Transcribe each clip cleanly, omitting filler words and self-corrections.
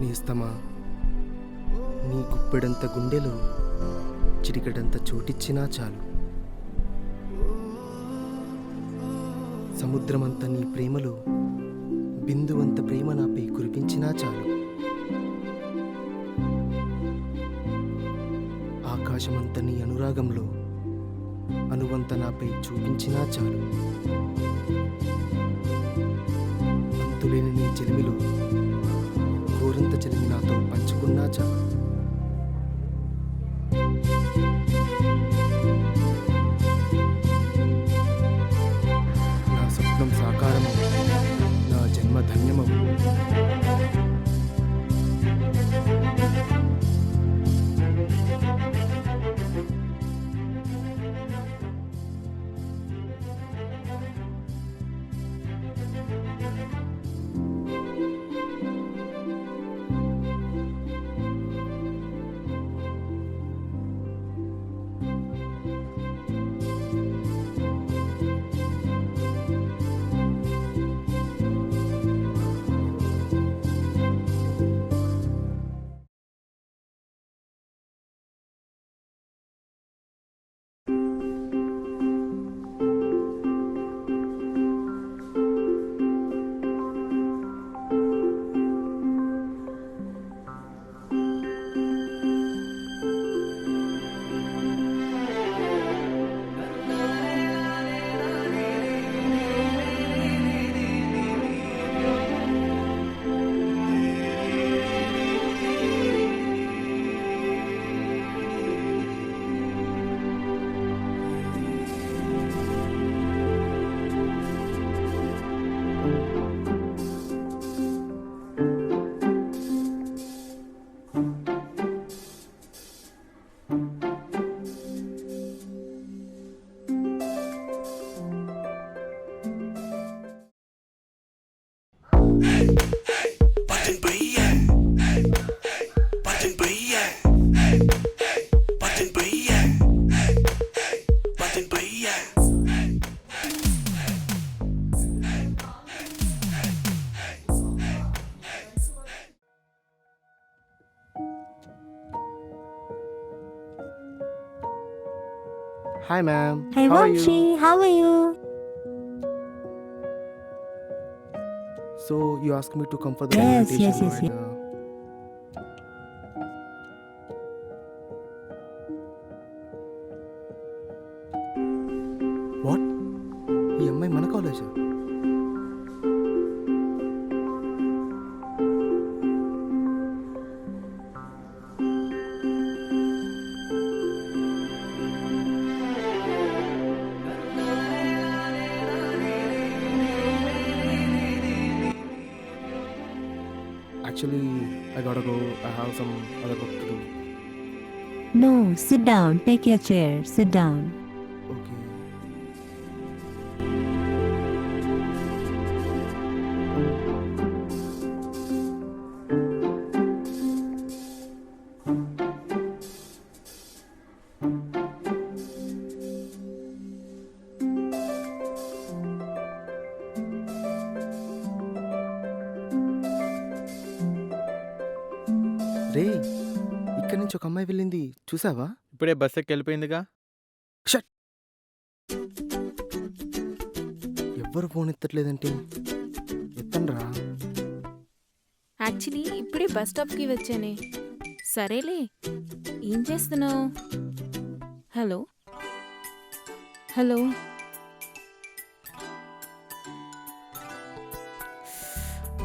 నేస్తమా, నీ గుప్పెడంత గుండెలో చిటికెడంత చోటిచ్చినా చాలు. సముద్రమంత నీ ప్రేమలో బిందువంత ప్రేమ నాపై కురిపించినా చాలు. ఆకాశమంత నీ అనురాగంలో అనువంత నాపై చూపించినా చాలు. అంతులేని నీ చెలిమిలో గోరంత చెలిమి నాతో పంచుకున్నా చాలు. నా స్వప్నం సాకారము, నా జన్మ ధన్యమము. Hi ma'am. Hey How are Vamshi, you? how are you? So you asked me to come for the Yes, orientation, yes, yes, right? What? ఈ అమ్మాయి మన కాలేజా? Actually, I gotta go. I have some other work to do. No, sit down. Take your chair. Sit down. Okay. రే, ఇక్కడి నుంచి ఒక అమ్మాయి వెళ్ళింది చూసావా? ఇప్పుడే బస్ ఎక్కి వెళ్ళిపోయిందిగా. ఎవ్వరు ఫోన్ ఎత్తట్లేదంటే ఎత్తండ్రా. యాక్చువల్లీ ఇప్పుడే బస్ స్టాప్కి వచ్చానే. సరేలే, ఏం చేస్తున్నావు? హలో హలో,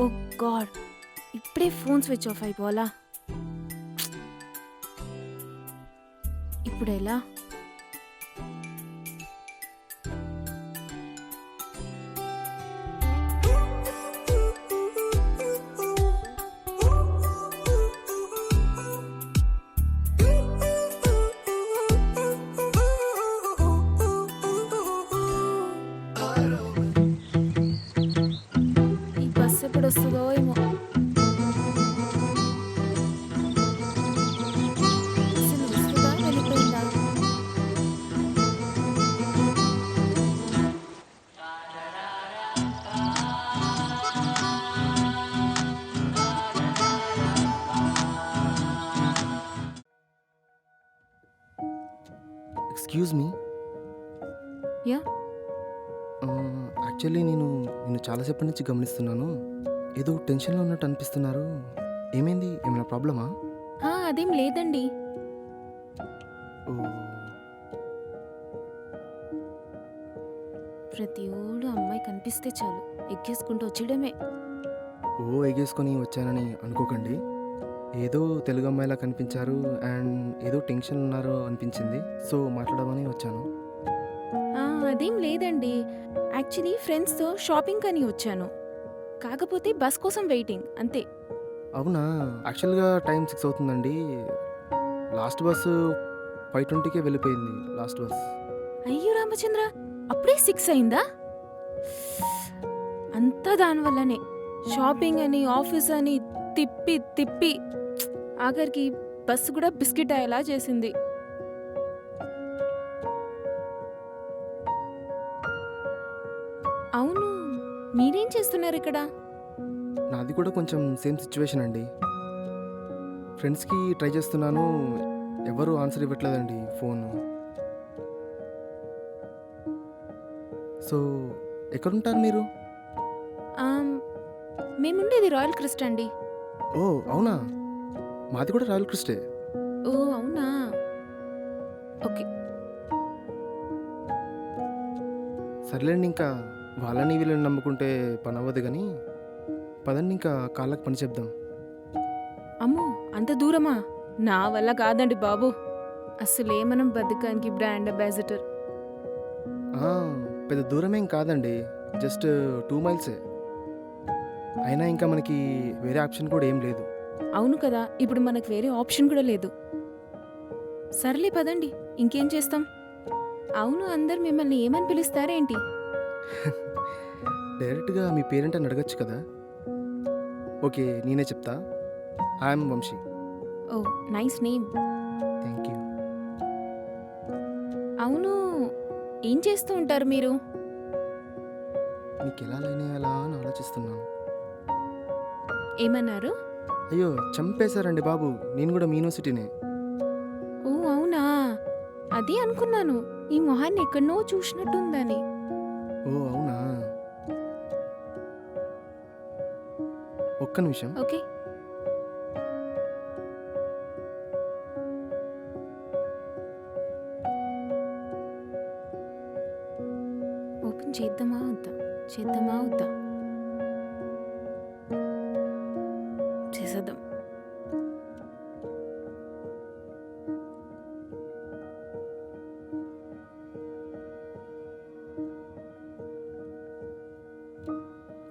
ఓ గాడ్, ఇప్పుడే ఫోన్ స్విచ్ ఆఫ్ అయిపోవాలా? ఇప్పుడు ఎలా? ఈ బస్సు ఎప్పుడు వస్తుందో ఏమో. అసలు వస్తుందా వెళ్ళిపోయిందా? Excuse me. యా యాక్చువల్లీ నేను నిన్ను చాలాసేపటి నుంచి గమనిస్తున్నాను. ఏదో టెన్షన్లో ఉన్నట్టు అనిపిస్తున్నారు. ఏమైంది? ఏమైనా ప్రాబ్లమా? అదేం లేదండి. ఓ ప్రతి ఓడు అమ్మాయి కనిపిస్తే చాలు ఎక్కేసుకుంటూ వచ్చేయడమే. ఎగేసుకొని వచ్చానని అనుకోకండి. ఏదో తెలుగు అమ్మాయిలా కనిపించారు అండ్ ఏదో టెన్షన్ ఉన్నారు అనిపించింది. సో మాట్లాడమని వచ్చాను. అదేం లేదండి. యాక్చువల్లీ ఫ్రెండ్స్తో షాపింగ్ అని వచ్చాను. కాకపోతే బస్ కోసం వెయిటింగ్ అంతే. అవునా? యాక్చువల్గా టైం 6 అవుతుందండి. లాస్ట్ బస్సు 5:20కే వెళ్ళిపోయింది. Last bus. అయ్యో రామచంద్ర, అప్పుడే 6 అయిందా? అంతా దానివల్లనే. షాపింగ్ అని ఆఫీస్ అని తిప్పి తిప్పి ఆఖరికి బస్సు కూడా బిస్కెట్ అయ్యేలా చేసింది. అవును, మీరేం చేస్తున్నారు ఇక్కడ? నాది కూడా కొంచెం సేమ్ సిచ్యువేషన్ అండి. ఫ్రెండ్స్కి ట్రై చేస్తున్నాను. ఎవరు ఆన్సర్ ఇవ్వట్లేదండి ఫోన్. సో ఎక్కడుంటారు మీరు? మేముండేది రాయల్ క్రిస్ట్ అండి. ఓ అవునా? మాది కూడా రాయల్ క్రిస్టే. ఓ అవునా, ఓకే. సర్లేండి, ఇంకా వాళ్ళని వీళ్ళని నమ్ముకుంటే పని అవ్వదు కానీ పదండి ఇంకా కాళ్ళకి పని చెప్దాం. అమ్మో, అంత దూరమా? నా వల్ల కాదండి బాబు. అసలే మనం బతకానికి బ్రాండ్ అంబాసిడర్. పెద్ద దూరమేం కాదండి, జస్ట్ 2 మైల్సే. అయినా ఇంకా మనకి వేరే ఆప్షన్ కూడా ఏం లేదు. అవును కదా, ఇప్పుడు మనకు వేరే ఆప్షన్ కూడా లేదు. సర్లే పదండి, ఇంకేం చేస్తాం. అవును, అందరు మిమ్మల్ని ఏమని పిలుస్తారేంటి? డైరెక్ట్గా మీ పేరెంట్ అని అడగచ్చు కదా. ఓకే, నేనే చెప్తా. I'm Vamshi. Oh nice name. Thank you. అవును, ఏం చేస్తూ ఉంటారు మీరు? నీకు ఎలా లేనేయాలా అని ఆలోచిస్తున్నాను. ఏమన్నారు? అయ్యో చంపేశారండి బాబు, నేను కూడా మీ యూనివర్సిటీనే. ఓ అవునా, అదే అనుకున్నాను ఈ మొహాన్ని ఎక్కడనో చూసినట్టుందని. ఓ అవునా? ఒక్క నిమిషం. ఓకే. ఓపెన్ చేద్దామా వద్దా? చేద్దామా వద్దా? చేసేద్దాం.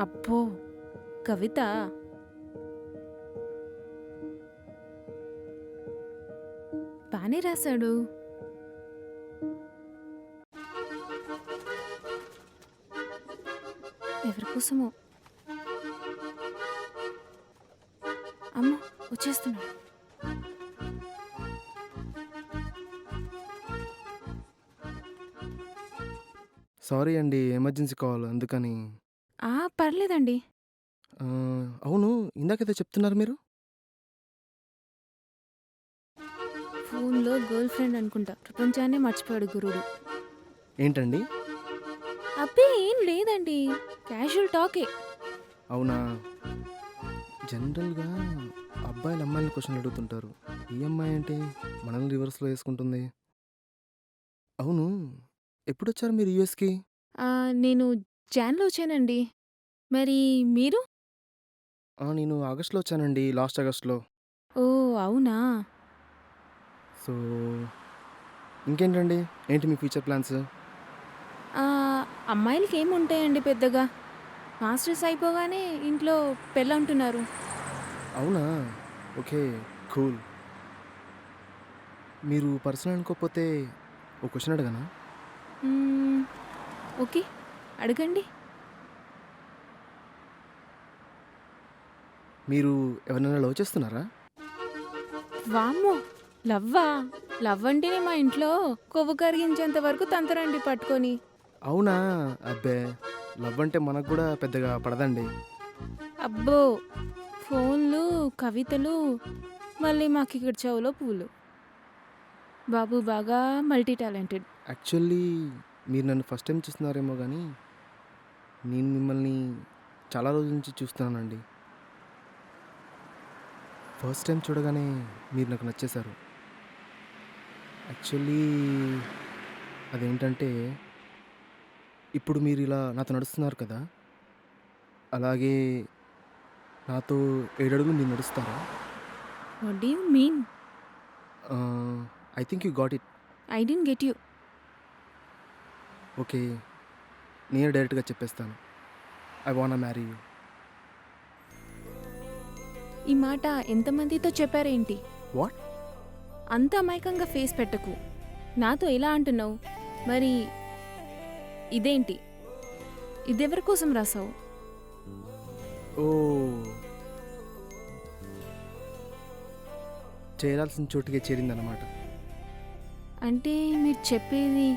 అబ్బో, కవిత. బానే రాశాడు. ఎవరి కోసమో. అమ్మ వచ్చేస్తున్నాడు. సారీ అండి, ఎమర్జెన్సీ కాల్ అందుకని. పర్లేదండి. ఆ, అవును, ఇందాకేదో చెప్తున్నారు మీరు. ఫోన్లో గర్ల్ ఫ్రెండ్ అనుకుంటా, ప్రపంచాన్ని మర్చిపోయాడు గురుడు. ఏంటండి? అబ్బే ఏం లేదండి, క్యాజువల్ టాకే. అవునా? జనరల్గా అబ్బాయిలు అమ్మాయిల క్వశ్చన్లు అడుగుతుంటారు. ఈ అమ్మాయి అంటే మనల్ని రివర్స్లో వేసుకుంటుంది. అవును, ఎప్పుడొచ్చారు మీరు యూఎస్కి? నేను జాన్లో వచ్చానండి. మరి మీరు? నేను ఆగస్ట్లో వచ్చానండి, లాస్ట్ ఆగస్ట్లో. ఓ అవునా. సో ఇంకేంటండి, ఏంటి మీ ఫ్యూచర్ ప్లాన్స్? అమ్మాయిలకి ఏముంటాయండి పెద్దగా, మాస్టర్స్ అయిపోగానే ఇంట్లో పెళ్ళంటున్నారు. అవునా? Okay, cool. మీరు పర్సనల్ అనుకోకపోతే ఒక క్వశ్చన్ అడగనా? ఓకే, అడగండి. మీరు ఎవరైనా లవ్ చేస్తున్నారా? వామ్మో, లవ్వా? లవ్ అంటేనే మా ఇంట్లో కొవ్వు కరిగించేంత వరకు తంతరండి పట్టుకొని. అవునా? అబ్బే, లవ్ అంటే మనకు కూడా పెద్దగా పడదండి. అబ్బో, ఫోన్లు, కవితలు, మళ్ళీ మాకు ఇక్కడ చెవులో పూలు. బాబు బాగా మల్టీ టాలెంటెడ్. యాక్చువల్లీ మీరు నన్ను ఫస్ట్ టైం చూస్తున్నారేమో కానీ నేను మిమ్మల్ని చాలా రోజుల నుంచి చూస్తున్నానండి. ఫస్ట్ టైం చూడగానే మీరు నాకు నచ్చేశారు. యాక్చువల్లీ అదేంటంటే ఇప్పుడు మీరు ఇలా నాతో నడుస్తున్నారు కదా! అలాగే నాతో 7 అడుగులు మీరు నడుస్తారా? What do you mean? I think you got it. I didn't get you. Okay. నేనే డైరెక్ట్‌గా చెప్పేస్తాను. I want marry you. ఈ మాట ఎంతమందితో చెప్పారేంటి? వాట్? అంత అమాయకంగా ఫేస్ పెట్టకు. నాతో ఎలా అంటున్నావు? మరి ఇదేంటి? ఇదెవరి కోసం రాసావు? ఓహ్! చేరాల్సిన చోటుకే చేరిందన్నమాట. అంటే మీరు చెప్పేది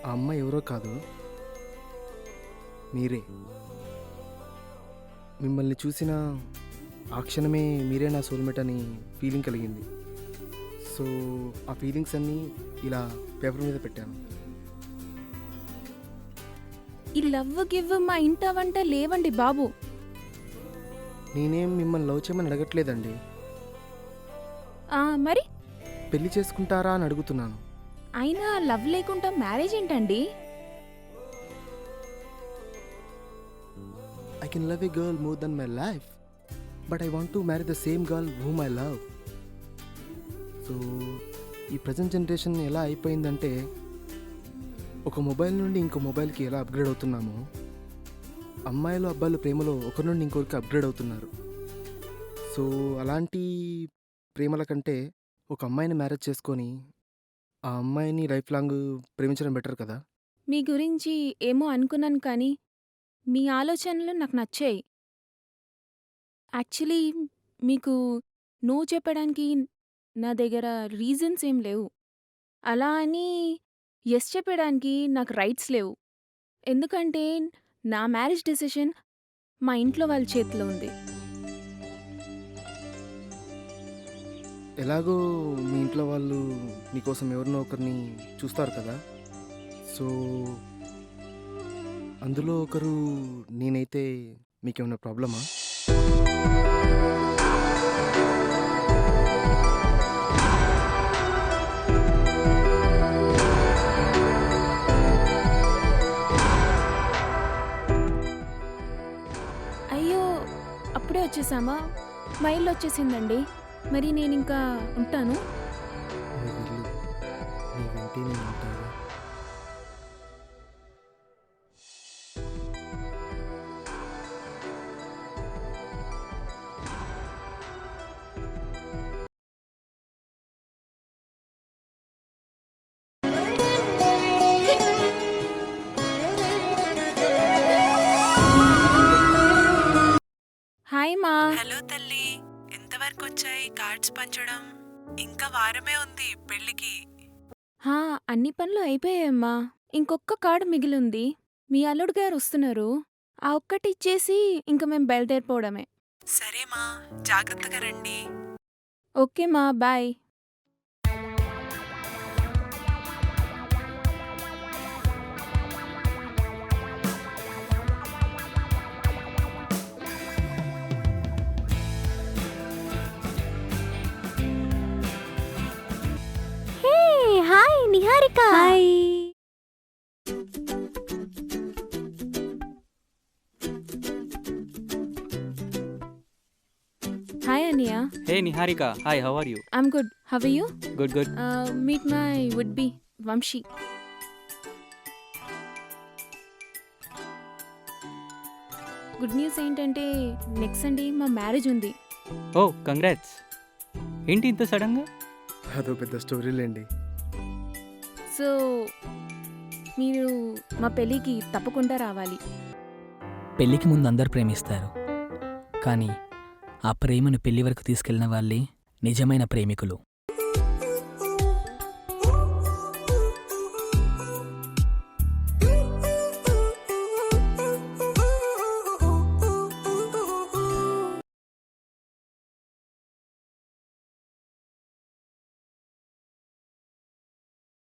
ఆ అమ్మాయి ఎవరో కాదు, మీరే. మిమ్మల్ని చూసిన ఆ క్షణమే మీరే నా సోల్‌మేట్ అని ఫీలింగ్ కలిగింది. సో, ఆ ఫీలింగ్స్ అన్నీ ఇలా పేపర్ మీద పెట్టాను. ఈ లవ్ గివ్ మా ఇంట వంట లేవండి బాబు. నేనేం మిమ్మల్ని లవ్ చేయమని అడగట్లేదండి. మరి పెళ్లి చేసుకుంటారా అని అడుగుతున్నాను. అయినా లవ్ లేకుండా మ్యారేజ్ ఏంటండి? I can love a girl more than my life, but I want to marry the same girl whom I love. So ఈ ప్రజెంట్ జనరేషన్ ఎలా అయిపోయిందంటే ఒక మొబైల్ నుండి ఇంకో మొబైల్కి ఎలా అప్గ్రేడ్ అవుతున్నామో అమ్మాయిలు అబ్బాయిలు ప్రేమలో ఒకరి నుండి ఇంకొకరికి అప్గ్రేడ్ అవుతున్నారు. సో అలాంటి ప్రేమల కంటే ఒక అమ్మాయిని మ్యారేజ్ చేసుకొని ఆ అమ్మాయిని లైఫ్ లాంగ్ ప్రేమించడం బెటర్ కదా. మీ గురించి ఏమో అనుకున్నాను కానీ మీ ఆలోచనలు నాకు నచ్చాయి. యాక్చువల్లీ మీకు నో చెప్పడానికి నా దగ్గర రీజన్స్ ఏం లేవు. అలా అని యెస్ చెప్పడానికి నాకు రైట్స్ లేవు. ఎందుకంటే నా మ్యారేజ్ డెసిషన్ మా ఇంట్లో వాళ్ళ చేతిలో ఉంది. ఎలాగో మీ ఇంట్లో వాళ్ళు మీకోసం ఎవరినో ఒకరిని చూస్తారు కదా. సో అందులో ఒకరు నేనైతే మీకేమైనా ప్రాబ్లమా? అయ్యో! అప్పుడే వచ్చేసామా? మా ఇల్లు వచ్చేసిందండి. మరి నేనింకా ఉంటాను. నీ ఇల్లు నీ వెంటే నేను ఉంటాగా. హాయ్ మా. హలో తల్లి, ఎంతవరకు వచ్చాయి కార్డ్స్ పంచడం? ఇంకా వారమే ఉంది పెళ్ళికి. అన్ని పనులు అయిపోయాయమ్మా. ఇంకొక్క కార్డు మిగిలుంది. మీ అల్లుడు గారు వస్తున్నారు. ఆ ఒక్కటి ఇచ్చేసి ఇంక మేం బయలుదేరిపోవడమే. సరేమా, జాగ్రత్తగా రండి. ఓకే మా, bye. Hi Niharika. Hi. Hi అన్నయ్య. Hey Niharika, hi, how are you? I'm good. How are you? Good, good. Meet my would be Vamshi. Good news ఏంటంటే నెక్స్ట్ సండే మా మ్యారేజ్ ఉంది. Oh, congrats. ఏంటి ఇంత సడన్గా? అదో పెద్ద స్టోరీలేండి. సో మీరు మా పెళ్ళికి తప్పకుండా రావాలి. పెళ్ళికి ముందు అందరు ప్రేమిస్తారు, కానీ ఆ ప్రేమను పెళ్లి వరకు తీసుకెళ్లిన వాళ్ళే నిజమైన ప్రేమికులు.